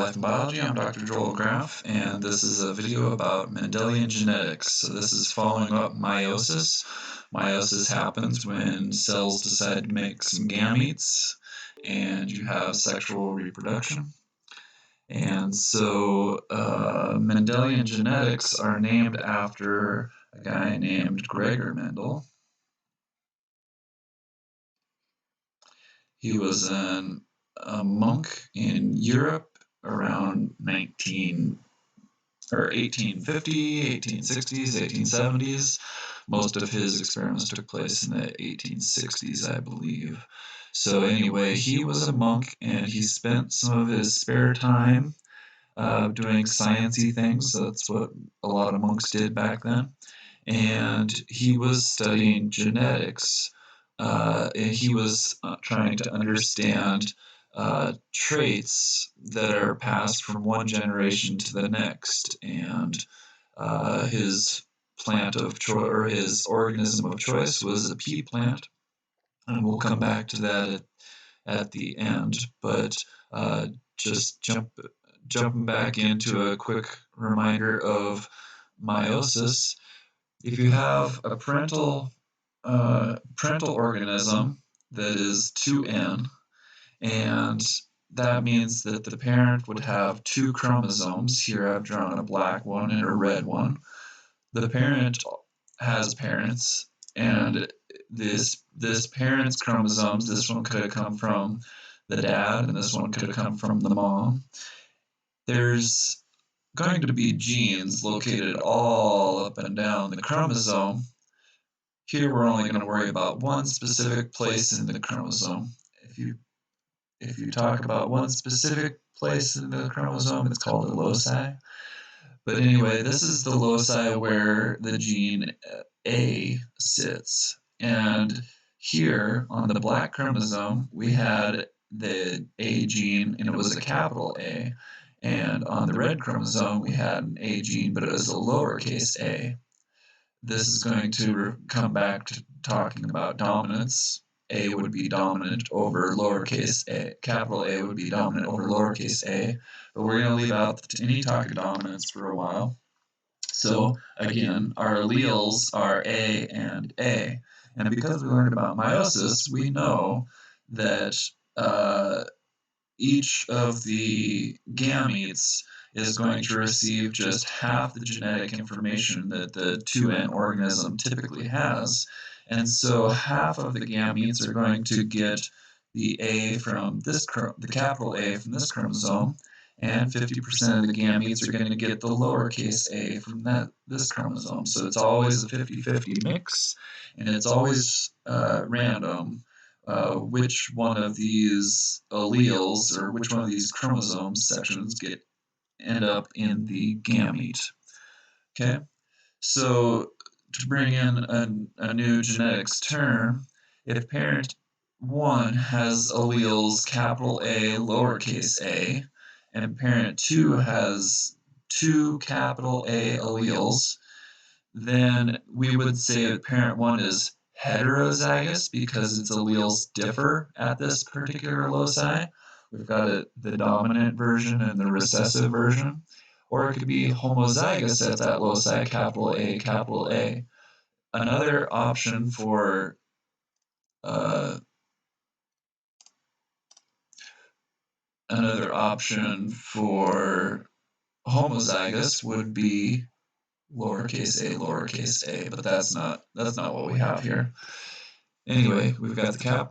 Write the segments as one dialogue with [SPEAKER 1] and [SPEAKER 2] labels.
[SPEAKER 1] Life and Biology. I'm Dr. Joel Graff, and this is a video about Mendelian genetics. So this is following up meiosis. Meiosis happens when cells decide to make some gametes, and you have sexual reproduction. And so Mendelian genetics are named after a guy named Gregor Mendel. He was a monk in Europe around 1850, 1860s, 1870s. Most of his experiments took place in the 1860s, I believe. So anyway, he was a monk, and he spent some of his spare time doing sciencey things. So that's what a lot of monks did back then. And he was studying genetics. And he was trying to understand traits that are passed from one generation to the next, and his plant of choice, or his organism of choice, was a pea plant, and we'll come back to that at the end. But just jumping back into a quick reminder of meiosis. If you have a parental organism that is 2N, and that means that the parent would have two chromosomes. Here I've drawn a black one and a red one. The parent has parents, and this parent's chromosomes, this one could have come from the dad, and this one could have come from the mom. There's going to be genes located all up and down the chromosome. Here we're only going to worry about one specific place in the chromosome. If you talk about one specific place in the chromosome, it's called the loci. But anyway, this is the loci where the gene A sits. And here on the black chromosome, we had the A gene, and it was a capital A. And on the red chromosome, we had an A gene, but it was a lowercase a. This is going to come back to talking about dominance. A would be dominant over lowercase a. Capital A would be dominant over lowercase a. But we're going to leave out any talk of dominance for a while. So again, our alleles are A and A. And because we learned about meiosis, we know that each of the gametes is going to receive just half the genetic information that the 2N organism typically has. And so half of the gametes are going to get the A from this, the capital A from this chromosome, and 50% of the gametes are going to get the lowercase a from this chromosome. So it's always a 50-50 mix, and it's always random which one of these alleles, or which one of these chromosome sections, end up in the gamete. Okay, so to bring in a new genetics term, if parent 1 has alleles capital A, lowercase a, and parent 2 has two capital A alleles, then we would say that parent 1 is heterozygous because its alleles differ at this particular loci. We've got the dominant version and the recessive version. Or it could be homozygous at that loci, capital A, capital A. Another option for homozygous would be lowercase a, but that's not what we have here. Anyway, we've got the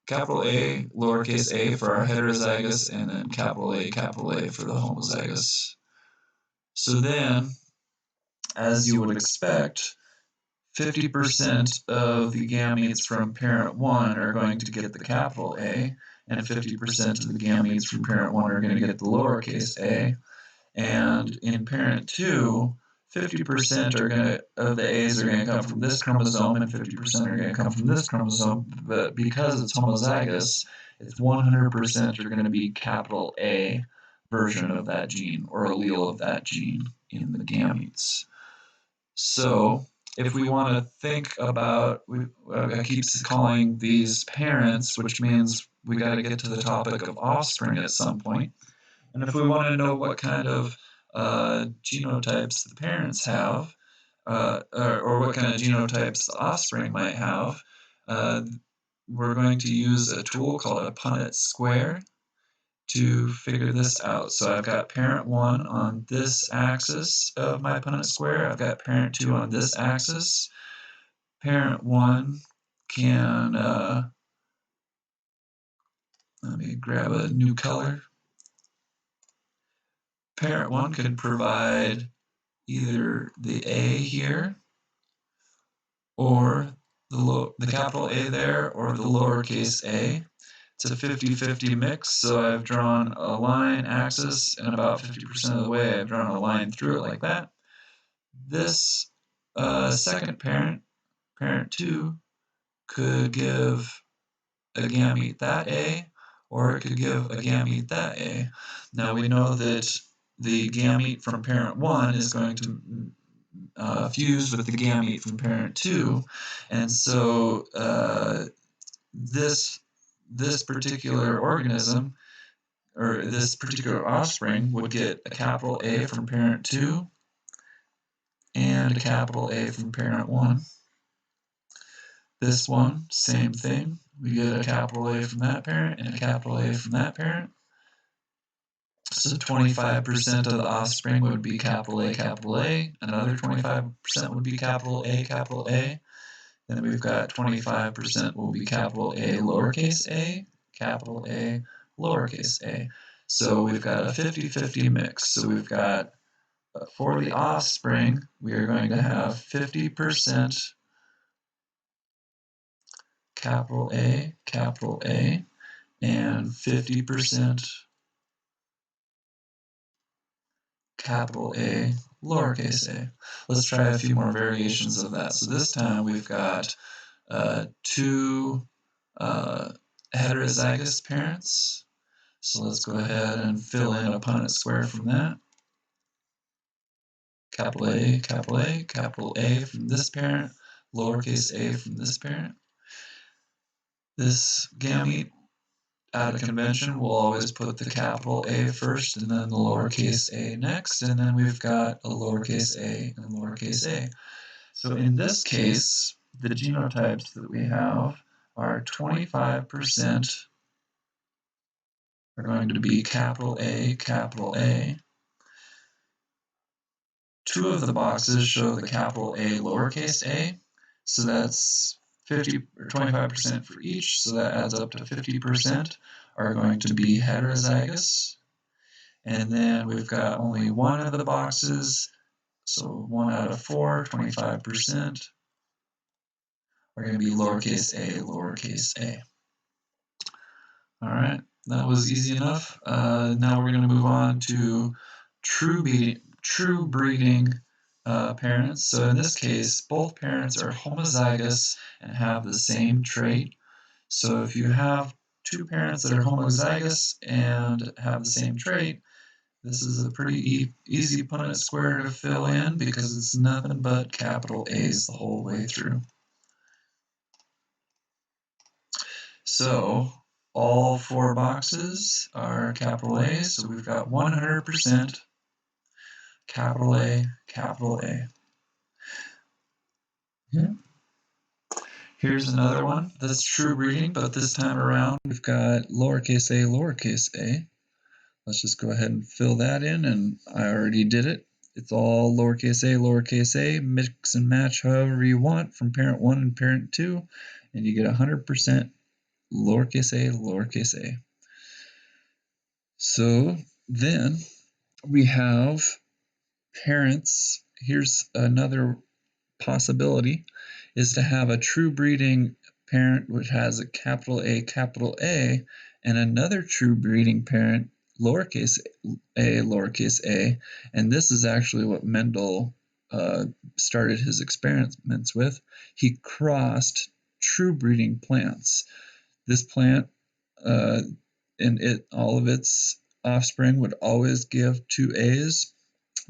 [SPEAKER 1] capital A, lowercase a for our heterozygous, and then capital A for the homozygous. So then, as you would expect, 50% of the gametes from parent 1 are going to get the capital A, and 50% of the gametes from parent 1 are going to get the lowercase a. And in parent 2, 50% of the A's are going to come from this chromosome, and 50% are going to come from this chromosome. But because it's homozygous, it's 100% are going to be capital A version of that gene, or allele of that gene in the gametes. So if we want to think about, I keep calling these parents, which means we got to get to the topic of offspring at some point. And if we want to know what kind of genotypes the parents have, or what kind of genotypes the offspring might have, uh, we're going to use a tool called a Punnett Square to figure this out. So I've got parent 1 on this axis of my Punnett Square. I've got parent 2 on this axis. Parent 1 can, let me grab a new color. Parent 1 can provide either the A here, or the capital A there, or the lowercase a. It's a 50-50 mix, so I've drawn a line axis, and about 50% of the way I've drawn a line through it like that. This second parent, parent 2, could give a gamete that A, or it could give a gamete that A. Now we know that the gamete from parent 1 is going to fuse with the gamete from parent 2, and so this particular organism, or this particular offspring, would get a capital A from parent 2 and a capital A from parent 1. This one, same thing. We get a capital A from that parent and a capital A from that parent. So 25% of the offspring would be capital A, capital A. Another 25% would be capital A, capital A. Then we've got 25% will be capital A, lowercase a, capital A, lowercase a. So we've got a 50-50 mix. So we've got, for the offspring, we are going to have 50% capital A, and 50% capital A, lowercase a. Let's try a few more variations of that. So this time we've got two heterozygous parents. So let's go ahead and fill in a Punnett square from that. Capital A, capital A, capital A from this parent, lowercase a from this parent. This gamete, out of convention, we'll always put the capital A first and then the lowercase a next, and then we've got a lowercase a and lowercase a. So in this case, the genotypes that we have are 25% are going to be capital A, capital A. Two of the boxes show the capital A, lowercase a, so that's 50 or 25% for each, so that adds up to 50% are going to be heterozygous. And then we've got only one of the boxes, so 1 out of 4, 25%, are going to be lowercase a, lowercase a. All right, that was easy enough. Now we're going to move on to true breeding parents. So in this case, both parents are homozygous and have the same trait. So if you have two parents that are homozygous and have the same trait, this is a pretty easy Punnett square to fill in because it's nothing but capital A's the whole way through. So all 4 boxes are capital A's, so we've got 100% capital A, capital A. Yeah. Here's another one that's true breeding, but this time around we've got lowercase a, lowercase a. Let's just go ahead and fill that in, and I already did it. It's all lowercase a, mix and match however you want from parent 1 and parent 2, and you get 100% lowercase a, lowercase a. So then we have parents. Here's another possibility, is to have a true breeding parent which has a capital A, and another true breeding parent, lowercase a, and this is actually what Mendel started his experiments with. He crossed true breeding plants. This plant and all of its offspring would always give 2 A's.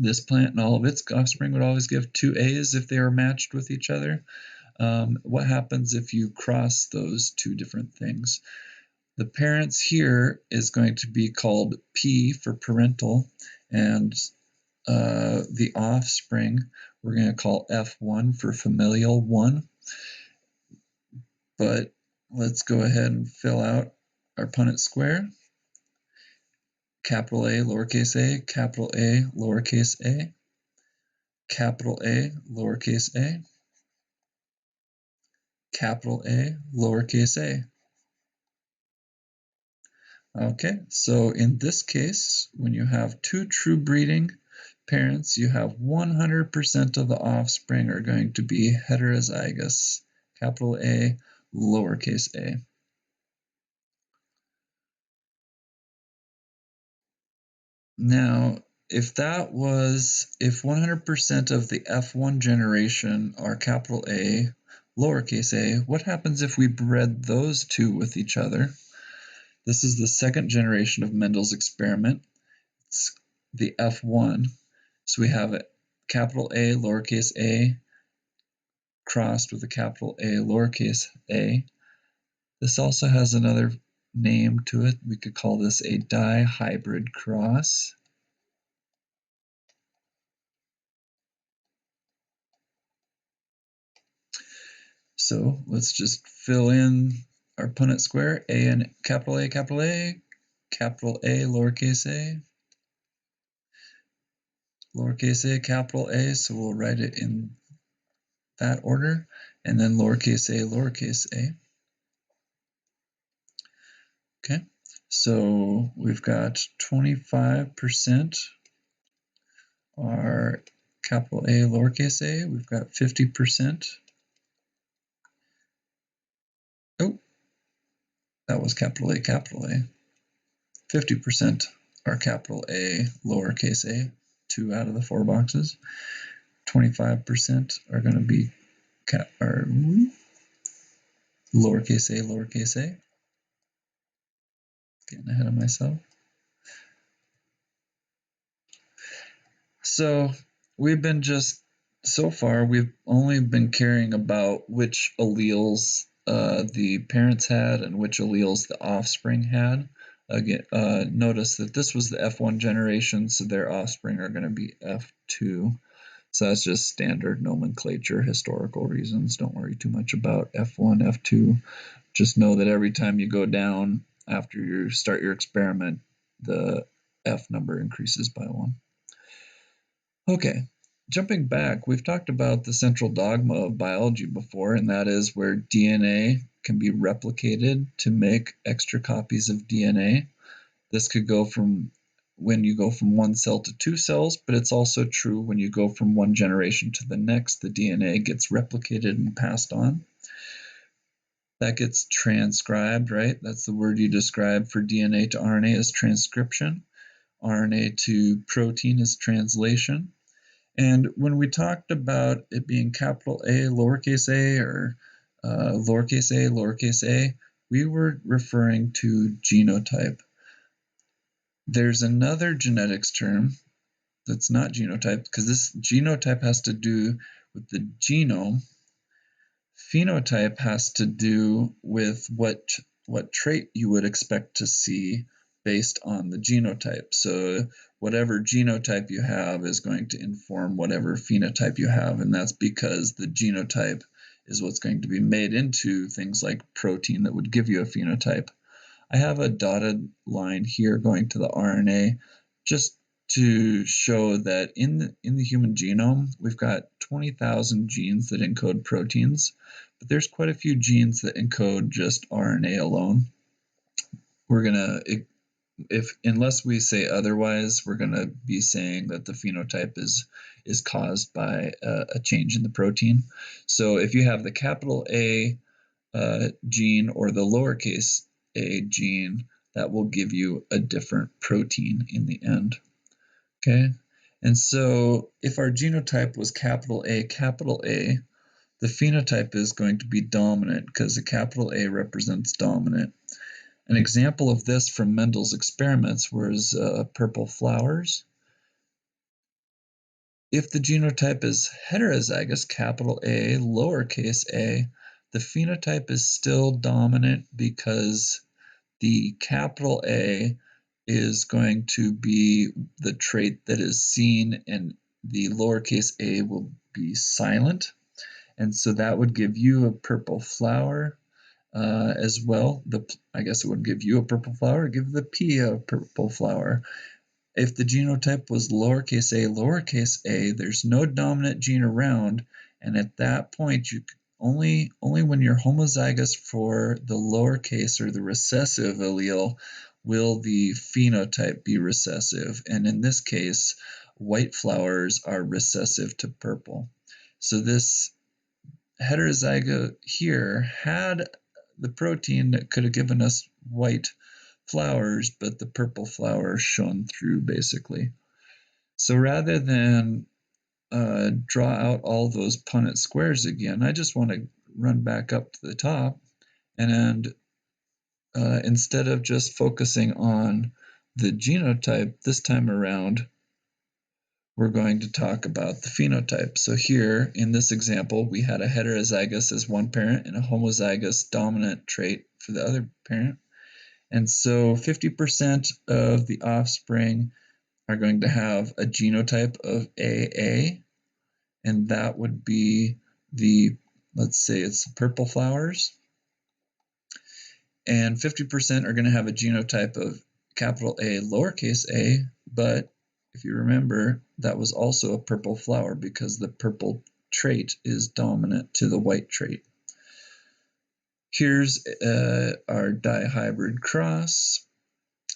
[SPEAKER 1] This plant and all of its offspring would always give 2 A's if they are matched with each other. What happens if you cross those two different things? The parents here is going to be called P for parental, and the offspring we're going to call F1 for familial 1. But let's go ahead and fill out our Punnett Square. Capital A, lowercase a, capital A, lowercase a, capital A, lowercase a, capital A, lowercase a. Okay, so in this case, when you have two true breeding parents, you have 100% of the offspring are going to be heterozygous, capital A, lowercase a. Now, if 100% of the F1 generation are capital A, lowercase a, what happens if we bred those two with each other? This is the second generation of Mendel's experiment. It's the F1. So we have a capital A, lowercase a, crossed with a capital A, lowercase a. This also has another name to it. We could call this a dihybrid cross. So let's just fill in our Punnett Square, A and capital A, capital A, capital A, lowercase a, lowercase a, capital A, so we'll write it in that order, and then lowercase a, lowercase a. Okay, so we've got 25% are capital A, lowercase a. We've got 50%. Oh, that was capital A, capital A. 50% are capital A, lowercase a, 2 out of the 4 boxes. 25% are going to be lowercase a, lowercase a. Getting ahead of myself. So we've only been caring about which alleles the parents had and which alleles the offspring had. Again, notice that this was the F1 generation, so their offspring are going to be F2. So that's just standard nomenclature, historical reasons. Don't worry too much about F1, F2. Just know that every time you go down after you start your experiment, the F number increases by 1. Okay, jumping back, we've talked about the central dogma of biology before, and that is where DNA can be replicated to make extra copies of DNA. This could go from when you go from 1 cell to 2 cells, but it's also true when you go from one generation to the next, the DNA gets replicated and passed on. That gets transcribed, right? That's the word you describe for DNA to RNA is transcription. RNA to protein is translation. And when we talked about it being capital A, lowercase a, or lowercase a, we were referring to genotype. There's another genetics term that's not genotype, because this genotype has to do with the genome. Phenotype has to do with what trait you would expect to see based on the genotype. So whatever genotype you have is going to inform whatever phenotype you have, and that's because the genotype is what's going to be made into things like protein that would give you a phenotype. I have a dotted line here going to the RNA just to show that in the human genome, we've got 20,000 genes that encode proteins, but there's quite a few genes that encode just RNA alone. We're gonna, unless we say otherwise, we're gonna be saying that the phenotype is caused by a change in the protein. So if you have the capital A gene or the lowercase a gene, that will give you a different protein in the end. Okay, and so if our genotype was capital A, the phenotype is going to be dominant because the capital A represents dominant. An example of this from Mendel's experiments was purple flowers. If the genotype is heterozygous, capital A, lowercase a, the phenotype is still dominant because the capital A is going to be the trait that is seen, and the lowercase a will be silent. And so that would give you a purple flower as well. I guess it would give you a purple flower, give the P a purple flower. If the genotype was lowercase a, there's no dominant gene around, and at that point, only when you're homozygous for the lowercase or the recessive allele will the phenotype be recessive. And in this case, white flowers are recessive to purple. So this heterozygote here had the protein that could have given us white flowers, but the purple flowers shone through basically. So rather than draw out all those Punnett squares again, I just want to run back up to the top, and instead of just focusing on the genotype this time around, we're going to talk about the phenotype. So here in this example, we had a heterozygous as one parent and a homozygous dominant trait for the other parent. And so 50% of the offspring are going to have a genotype of AA, and that would be let's say it's purple flowers. And 50% are going to have a genotype of capital A, lowercase a, but if you remember, that was also a purple flower because the purple trait is dominant to the white trait. Here's our dihybrid cross.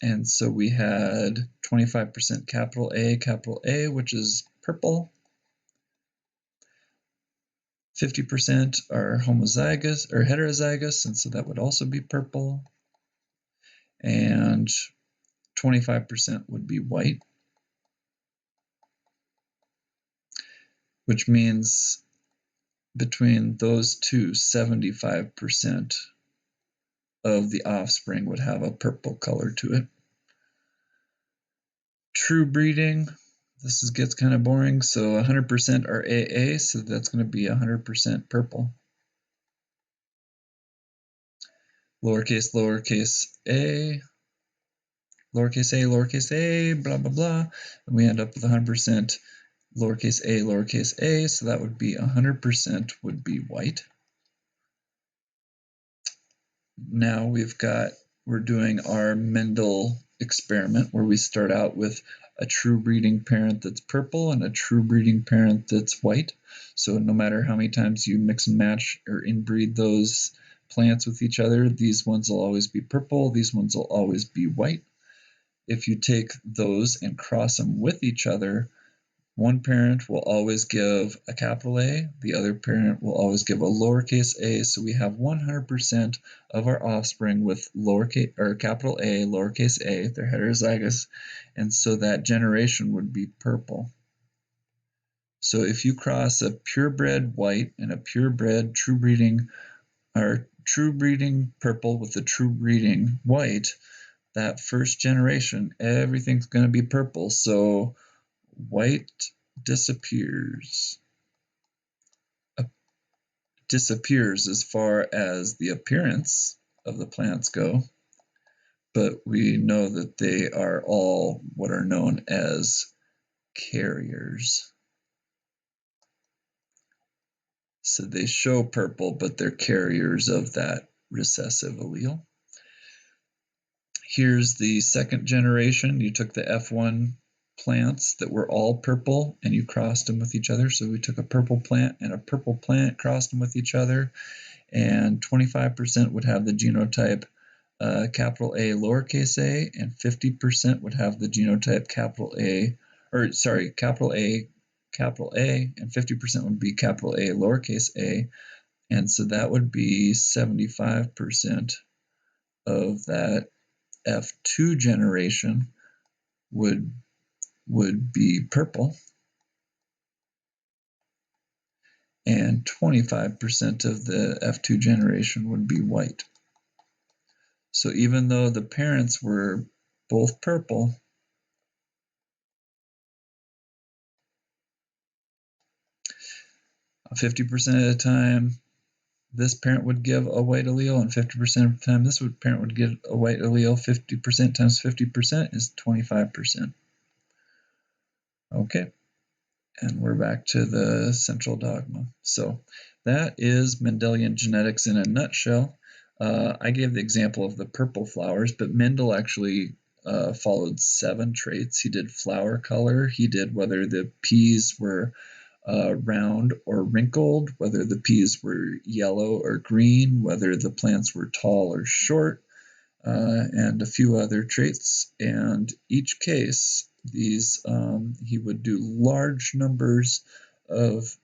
[SPEAKER 1] And so we had 25% capital A, which is purple. 50% are homozygous or heterozygous, and so that would also be purple. And 25% would be white, which means between those two, 75% of the offspring would have a purple color to it. True breeding, this gets kind of boring, so 100% are AA, so that's going to be 100% purple. Lowercase a, lowercase a, blah, blah, blah, and we end up with 100% lowercase a, so that would be 100% would be white. Now we're doing our Mendel experiment where we start out with a true breeding parent that's purple and a true breeding parent that's white. So no matter how many times you mix and match or inbreed those plants with each other, these ones will always be purple, these ones will always be white. If you take those and cross them with each other, one parent will always give a capital A, the other parent will always give a lowercase a, so we have 100% of our offspring with capital A, lowercase a, they're heterozygous, and so that generation would be purple. So if you cross a purebred white and a purebred true breeding purple with a true breeding white, that first generation, everything's going to be purple, so white disappears as far as the appearance of the plants go, but we know that they are all what are known as carriers. So they show purple, but they're carriers of that recessive allele. Here's the second generation. You took the F1 plants that were all purple and you crossed them with each other. So we took a purple plant and a purple plant, crossed them with each other, and 25% would have the genotype capital A, lowercase a, and 50% would have the genotype capital A, and 50% would be capital A, lowercase a, and so that would be 75% of that F2 generation would be purple, and 25% of the F2 generation would be white. So even though the parents were both purple, "50% of the time this parent would give a white allele, and 50% of the time this parent would give a white allele. 50% times 50% is 25%. Okay, and we're back to the central dogma. So that is Mendelian genetics in a nutshell. I gave the example of the purple flowers, but Mendel actually followed 7 traits. He did flower color, he did whether the peas were round or wrinkled, whether the peas were yellow or green, whether the plants were tall or short, and a few other traits. And each case, these he would do large numbers of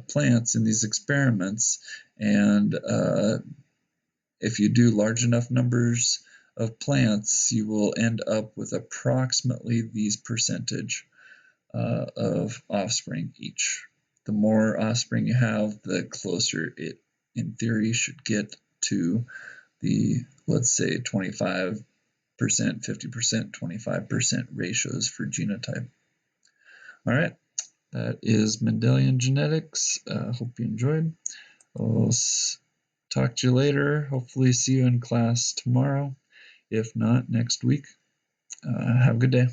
[SPEAKER 1] plants in these experiments, and if you do large enough numbers of plants, you will end up with approximately these percentage of offspring each. The more offspring you have, the closer it, in theory, should get to the, let's say, 25%, 50%, 25% ratios for genotype. All right, that is Mendelian genetics. Hope you enjoyed. I'll talk to you later. Hopefully see you in class tomorrow. If not, next week. Have a good day.